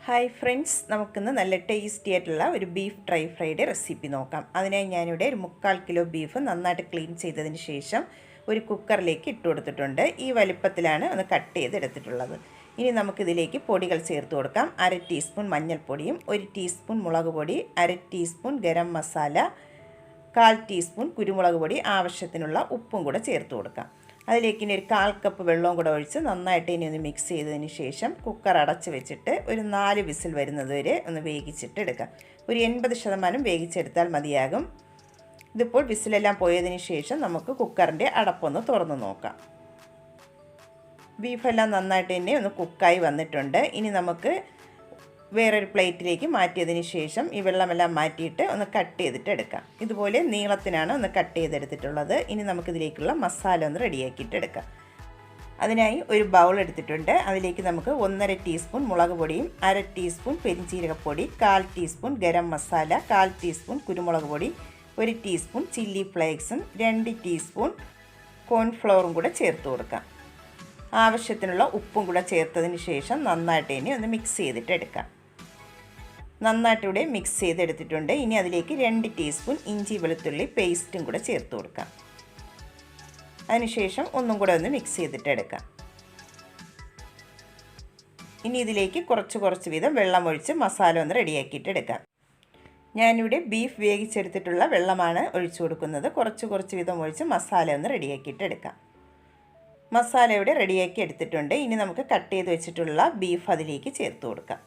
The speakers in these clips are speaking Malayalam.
ഹായ് ഫ്രണ്ട്സ്, നമുക്കിന്ന് നല്ല ടേസ്റ്റി ആയിട്ടുള്ള ഒരു ബീഫ് ഡ്രൈ ഫ്രൈയുടെ റെസിപ്പി നോക്കാം. അതിനായി ഞാനിവിടെ ഒരു 3/4 കിലോ ബീഫ് നന്നായിട്ട് ക്ലീൻ ചെയ്തതിന് ശേഷം ഒരു കുക്കറിലേക്ക് ഇട്ട് കൊടുത്തിട്ടുണ്ട്. ഈ വലിപ്പത്തിലാണ് ഒന്ന് കട്ട് ചെയ്തെടുത്തിട്ടുള്ളത്. ഇനി നമുക്കിതിലേക്ക് പൊടികൾ ചേർത്ത് കൊടുക്കാം. 1/2 ടീസ്പൂൺ മഞ്ഞൾപ്പൊടിയും 1 ടീസ്പൂൺ മുളക് പൊടി, 1/2 ടീസ്പൂൺ ഗരം മസാല, 1/4 ടീസ്പൂൺ കുരുമുളക് പൊടി, ആവശ്യത്തിനുള്ള ഉപ്പും കൂടെ ചേർത്ത് കൊടുക്കാം. അതിലേക്ക് ഇനി ഒരു 1/4 കപ്പ് വെള്ളവും കൂടെ ഒഴിച്ച് നന്നായിട്ട് ഇനി ഒന്ന് മിക്സ് ചെയ്തതിന് ശേഷം കുക്കർ അടച്ച് വെച്ചിട്ട് ഒരു 4 വിസിൽ വരുന്നത് വരെ ഒന്ന് വേവിച്ചിട്ട് എടുക്കാം. ഒരു 80% വേവിച്ചെടുത്താൽ മതിയാകും. ഇതിപ്പോൾ വിസിലെല്ലാം പോയതിന് ശേഷം നമുക്ക് കുക്കറിൻ്റെ അടപ്പൊന്ന് തുറന്ന് നോക്കാം. ബീഫെല്ലാം നന്നായിട്ട് തന്നെ ഒന്ന് കുക്കായി വന്നിട്ടുണ്ട്. ഇനി നമുക്ക് വേറൊരു പ്ലേറ്റിലേക്ക് മാറ്റിയതിന് ശേഷം ഈ വെള്ളമെല്ലാം മാറ്റിയിട്ട് ഒന്ന് കട്ട് ചെയ്തിട്ട് എടുക്കാം. ഇതുപോലെ നീളത്തിനാണ് ഒന്ന് കട്ട് ചെയ്തെടുത്തിട്ടുള്ളത്. ഇനി നമുക്കിതിലേക്കുള്ള മസാല ഒന്ന് റെഡിയാക്കിയിട്ട് എടുക്കാം. അതിനായി ഒരു ബൗൾ എടുത്തിട്ടുണ്ട്. അതിലേക്ക് നമുക്ക് 1/2 ടീസ്പൂൺ മുളക് പൊടിയും 1/2 ടീസ്പൂൺ പെരിഞ്ചീരകപ്പൊടി, 1/4 ടീസ്പൂൺ ഗരം മസാല, 1/4 ടീസ്പൂൺ കുരുമുളക് പൊടി, 1 ടീസ്പൂൺ ചില്ലി ഫ്ലേക്സും 2 ടീസ്പൂൺ കോൺഫ്ലവറും കൂടെ ചേർത്ത് കൊടുക്കാം. ആവശ്യത്തിനുള്ള ഉപ്പും കൂടെ ചേർത്തതിന് ശേഷം നന്നായിട്ട് ഇനി ഒന്ന് മിക്സ് ചെയ്തിട്ട് എടുക്കാം. നന്നായിട്ടിവിടെ മിക്സ് ചെയ്തെടുത്തിട്ടുണ്ട്. ഇനി അതിലേക്ക് 2 ടീസ്പൂൺ ഇഞ്ചി വെളുത്തുള്ളി പേസ്റ്റും കൂടെ ചേർത്ത് കൊടുക്കാം. അതിനുശേഷം ഒന്നും കൂടെ ഒന്ന് മിക്സ് ചെയ്തിട്ട് എടുക്കാം. ഇനി ഇതിലേക്ക് കുറച്ച് വീതം വെള്ളം ഒഴിച്ച് മസാല ഒന്ന് റെഡിയാക്കിയിട്ട് എടുക്കാം. ഞാനിവിടെ ബീഫ് വേവിച്ചെടുത്തിട്ടുള്ള വെള്ളമാണ് ഒഴിച്ചു കൊടുക്കുന്നത്. കുറച്ച് വീതം ഒഴിച്ച് മസാല ഒന്ന് റെഡിയാക്കിയിട്ട് എടുക്കാം. മസാല ഇവിടെ റെഡിയാക്കി എടുത്തിട്ടുണ്ട്. ഇനി നമുക്ക് കട്ട് ചെയ്ത് വെച്ചിട്ടുള്ള ബീഫ് അതിലേക്ക് ചേർത്ത് കൊടുക്കാം.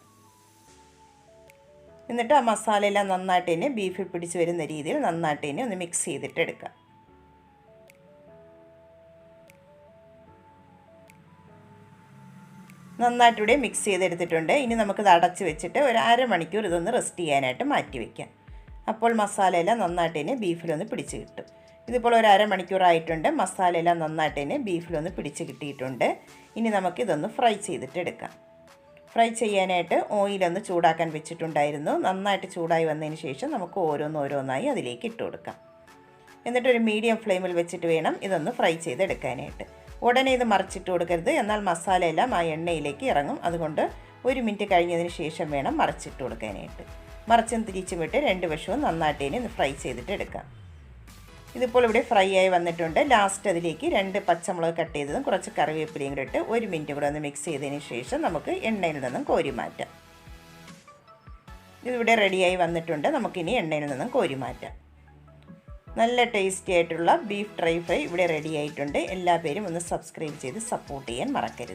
എന്നിട്ട് ആ മസാലയെല്ലാം നന്നായിട്ട് തന്നെ ബീഫിൽ പിടിച്ച് വരുന്ന രീതിയിൽ നന്നായിട്ട് തന്നെ ഒന്ന് മിക്സ് ചെയ്തിട്ട് എടുക്കാം. നന്നായിട്ടിവിടെ മിക്സ് ചെയ്തെടുത്തിട്ടുണ്ട്. ഇനി നമുക്കിത് അടച്ച് വെച്ചിട്ട് ഒരു 1/2 മണിക്കൂർ ഇതൊന്ന് റെസ്റ്റ് ചെയ്യാനായിട്ട് മാറ്റി വയ്ക്കാം. അപ്പോൾ മസാലയെല്ലാം നന്നായിട്ട് തന്നെ ബീഫിലൊന്ന് പിടിച്ച് കിട്ടും. ഇതിപ്പോൾ ഒരു 1/2 മണിക്കൂറായിട്ടുണ്ട്. മസാലയെല്ലാം നന്നായിട്ട് തന്നെ ബീഫിലൊന്ന് പിടിച്ച് കിട്ടിയിട്ടുണ്ട്. ഇനി നമുക്കിതൊന്ന് ഫ്രൈ ചെയ്തിട്ട് എടുക്കാം. ഫ്രൈ ചെയ്യാനായിട്ട് ഓയിലൊന്ന് ചൂടാക്കാൻ വെച്ചിട്ടുണ്ടായിരുന്നു. നന്നായിട്ട് ചൂടായി വന്നതിന് ശേഷം നമുക്ക് ഓരോന്നായി അതിലേക്ക് ഇട്ട് കൊടുക്കാം. എന്നിട്ടൊരു മീഡിയം ഫ്ലെയിമിൽ വെച്ചിട്ട് വേണം ഇതൊന്ന് ഫ്രൈ ചെയ്തെടുക്കാനായിട്ട്. ഉടനെ ഇത് മറിച്ചിട്ട് കൊടുക്കരുത്, എന്നാൽ മസാലയെല്ലാം ആ എണ്ണയിലേക്ക് ഇറങ്ങും. അതുകൊണ്ട് 1 മിനിറ്റ് കഴിഞ്ഞതിന് ശേഷം വേണം മറിച്ചിട്ട് കൊടുക്കാനായിട്ട്. മറിച്ചും തിരിച്ചും വിട്ട് 2 വശവും നന്നായിട്ട് ഇനി ഫ്രൈ ചെയ്തിട്ട് എടുക്കാം. ഇതിപ്പോൾ ഇവിടെ ഫ്രൈ ആയി വന്നിട്ടുണ്ട്. ലാസ്റ്റ് അതിലേക്ക് 2 പച്ചമുളക് കട്ട് ചെയ്തതും കുറച്ച് കറിവേപ്പിലയും കൂടെ ഇട്ട് 1 മിനിറ്റ് കൂടെ ഒന്ന് മിക്സ് ചെയ്തതിന് ശേഷം നമുക്ക് എണ്ണയിൽ നിന്നും കോരി മാറ്റാം. ഇതിവിടെ റെഡിയായി വന്നിട്ടുണ്ട്. നമുക്കിനി എണ്ണയിൽ നിന്നും കോരി മാറ്റാം. നല്ല ടേസ്റ്റി ആയിട്ടുള്ള ബീഫ് ഡ്രൈ ഫ്രൈ ഇവിടെ റെഡി ആയിട്ടുണ്ട്. എല്ലാ പേരും ഒന്ന് സബ്സ്ക്രൈബ് ചെയ്ത് സപ്പോർട്ട് ചെയ്യാൻ മറക്കരുത്.